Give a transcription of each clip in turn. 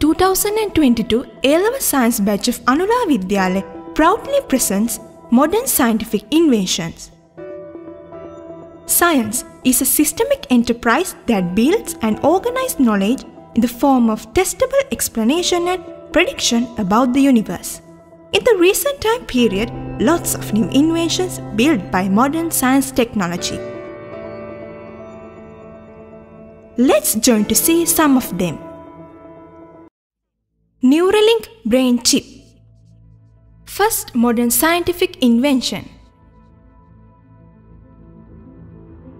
2022 A-Level Science batch of Anula Vidyalaya proudly presents modern scientific inventions. Science is a systemic enterprise that builds and organizes knowledge in the form of testable explanation and prediction about the universe. In the recent time period, lots of new inventions built by modern science technology. Let's join to see some of them. Neuralink brain chip. First modern scientific invention.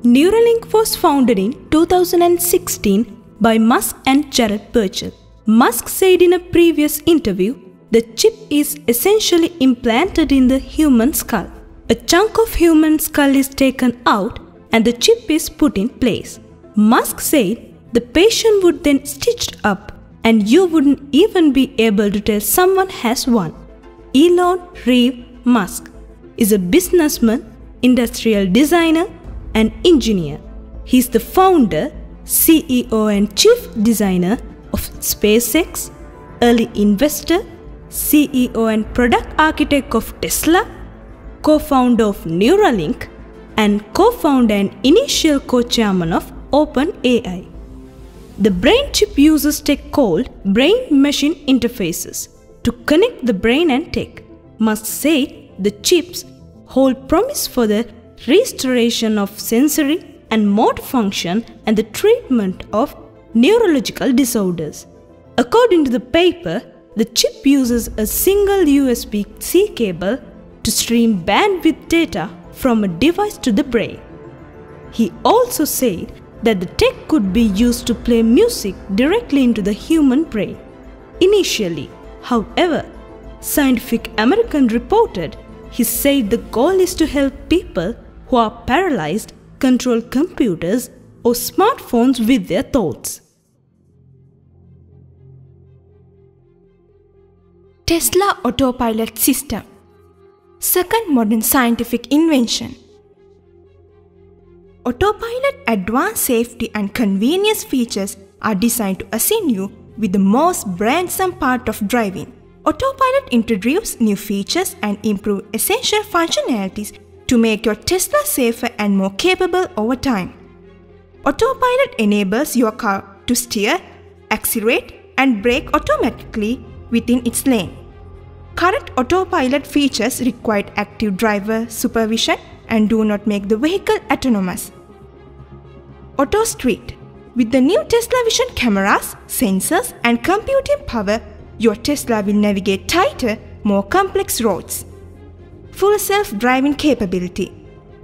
Neuralink was founded in 2016 by Musk and Jared Birchall. Musk said in a previous interview, the chip is essentially implanted in the human skull. A chunk of human skull is taken out and the chip is put in place. Musk said the patient would then stitched up and you wouldn't even be able to tell someone has one. Elon Reeve Musk is a businessman, industrial designer, and engineer. He is the founder, CEO and chief designer of SpaceX, early investor, CEO and product architect of Tesla, co-founder of Neuralink, and co-founder and initial co-chairman of OpenAI. The brain chip uses tech called brain-machine interfaces to connect the brain and tech. Musk said the chips hold promise for the restoration of sensory and motor function and the treatment of neurological disorders. According to the paper, the chip uses a single USB-C cable to stream bandwidth data from a device to the brain. He also said that the tech could be used to play music directly into the human brain. Initially, however, Scientific American reported he said the goal is to help people who are paralyzed control computers or smartphones with their thoughts. Tesla autopilot system. Second modern scientific invention. Autopilot advanced safety and convenience features are designed to assign you with the most burdensome part of driving. Autopilot introduces new features and improves essential functionalities to make your Tesla safer and more capable over time. Autopilot enables your car to steer, accelerate, and brake automatically within its lane. Current autopilot features require active driver supervision and do not make the vehicle autonomous. Auto Street. With the new Tesla Vision cameras, sensors, and computing power, your Tesla will navigate tighter, more complex roads. Full self-driving capability.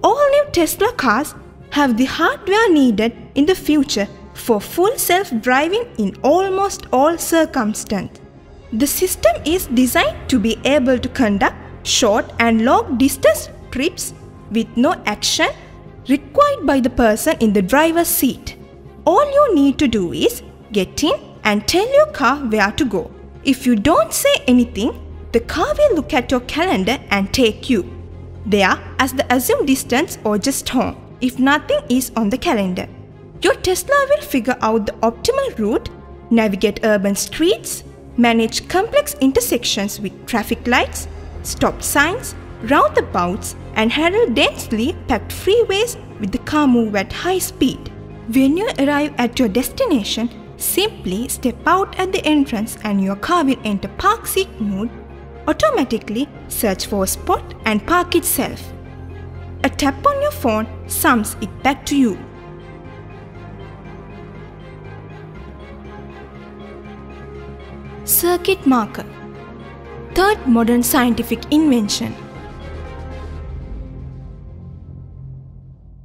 All new Tesla cars have the hardware needed in the future for full self-driving in almost all circumstances. The system is designed to be able to conduct short and long distance trips with no action required by the person in the driver's seat. All you need to do is get in and tell your car where to go. If you don't say anything, the car will look at your calendar and take you there as the assumed distance or just home if nothing is on the calendar. Your Tesla will figure out the optimal route, navigate urban streets, manage complex intersections with traffic lights, stop signs, roundabouts, and handle densely packed freeways with the car move at high speed. When you arrive at your destination, simply step out at the entrance and your car will enter park seat mode, automatically search for a spot and park itself. A tap on your phone sums it back to you. Circuit marker. Third modern scientific invention.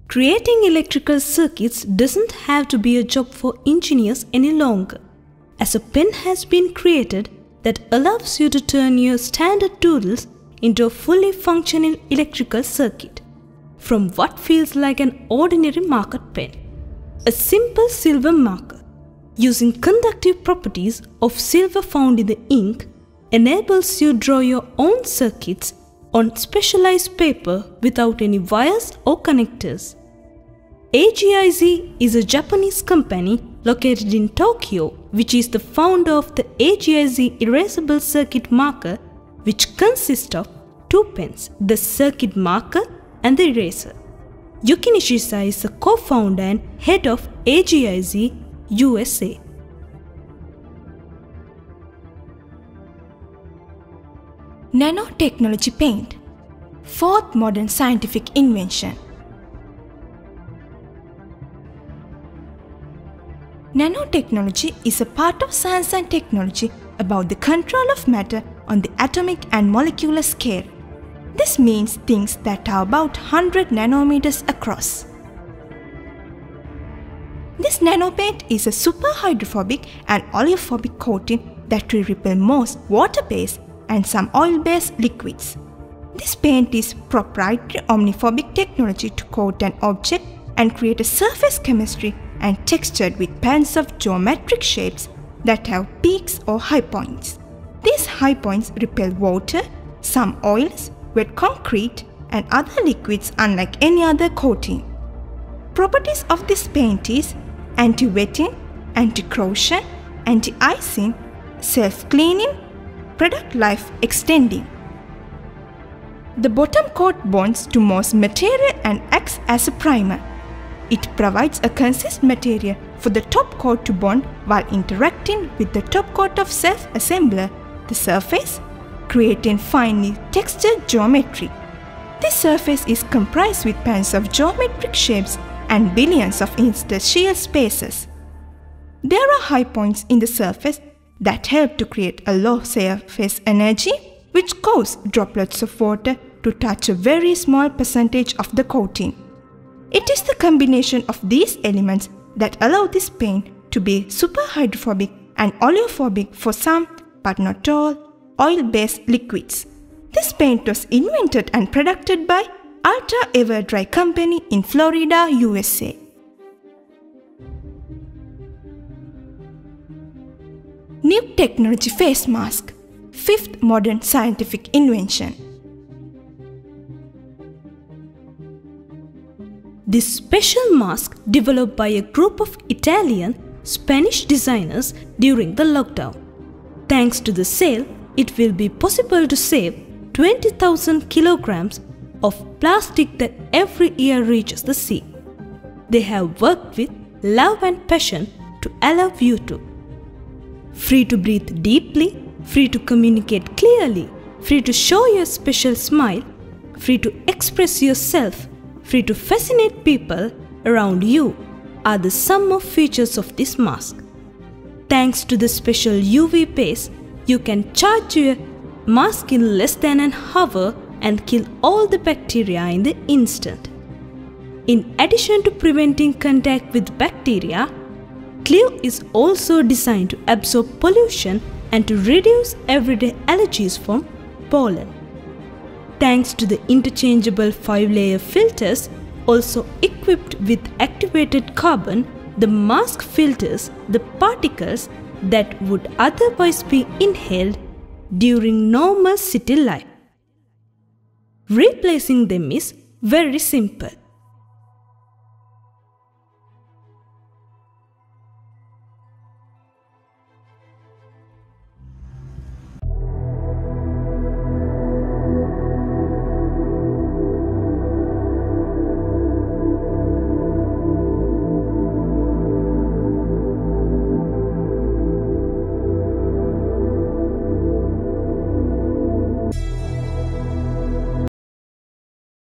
Creating electrical circuits doesn't have to be a job for engineers any longer, as a pen has been created that allows you to turn your standard doodles into a fully functioning electrical circuit from what feels like an ordinary marker pen. A simple silver marker, using conductive properties of silver found in the ink, enables you to draw your own circuits on specialized paper without any wires or connectors. AGIZ is a Japanese company located in Tokyo, which is the founder of the AGIZ erasable circuit marker, which consists of two pens, the circuit marker and the eraser. Yuki Nishisa is the co-founder and head of AGIZ USA. Nanotechnology paint, fourth modern scientific invention. Nanotechnology is a part of science and technology about the control of matter on the atomic and molecular scale. This means things that are about 100 nanometers across. This nanopaint is a super hydrophobic and oleophobic coating that will repel most water-based and some oil-based liquids. This paint is proprietary omniphobic technology to coat an object and create a surface chemistry and textured with pens of geometric shapes that have peaks or high points. These high points repel water, some oils, wet concrete and other liquids unlike any other coating. Properties of this paint is anti-wetting, anti-corrosion, anti-icing, self-cleaning, product life extending. The bottom coat bonds to most material and acts as a primer. It provides a consistent material for the top coat to bond while interacting with the top coat of self-assembler, the surface, creating finely textured geometry. This surface is comprised with pens of geometric shapes and billions of interstitial spaces. There are high points in the surface that help to create a low surface energy, which cause droplets of water to touch a very small percentage of the coating. It is the combination of these elements that allow this paint to be super hydrophobic and oleophobic for some, but not all, oil-based liquids. This paint was invented and produced by Ultra Everdry Company in Florida, USA. New technology face mask, fifth modern scientific invention. This special mask developed by a group of Italian, Spanish designers during the lockdown. Thanks to the sale, it will be possible to save 20,000 kilograms of plastic that every year reaches the sea. They have worked with love and passion to allow you to. Free to breathe deeply, free to communicate clearly, free to show your special smile, free to express yourself, free to fascinate people around you are the sum of features of this mask. Thanks to the special UV paste, you can charge your mask in less than an hour and kill all the bacteria in the instant. In addition to preventing contact with bacteria, Clio is also designed to absorb pollution and to reduce everyday allergies from pollen. Thanks to the interchangeable 5-layer filters, also equipped with activated carbon, the mask filters the particles that would otherwise be inhaled during normal city life. Replacing them is very simple.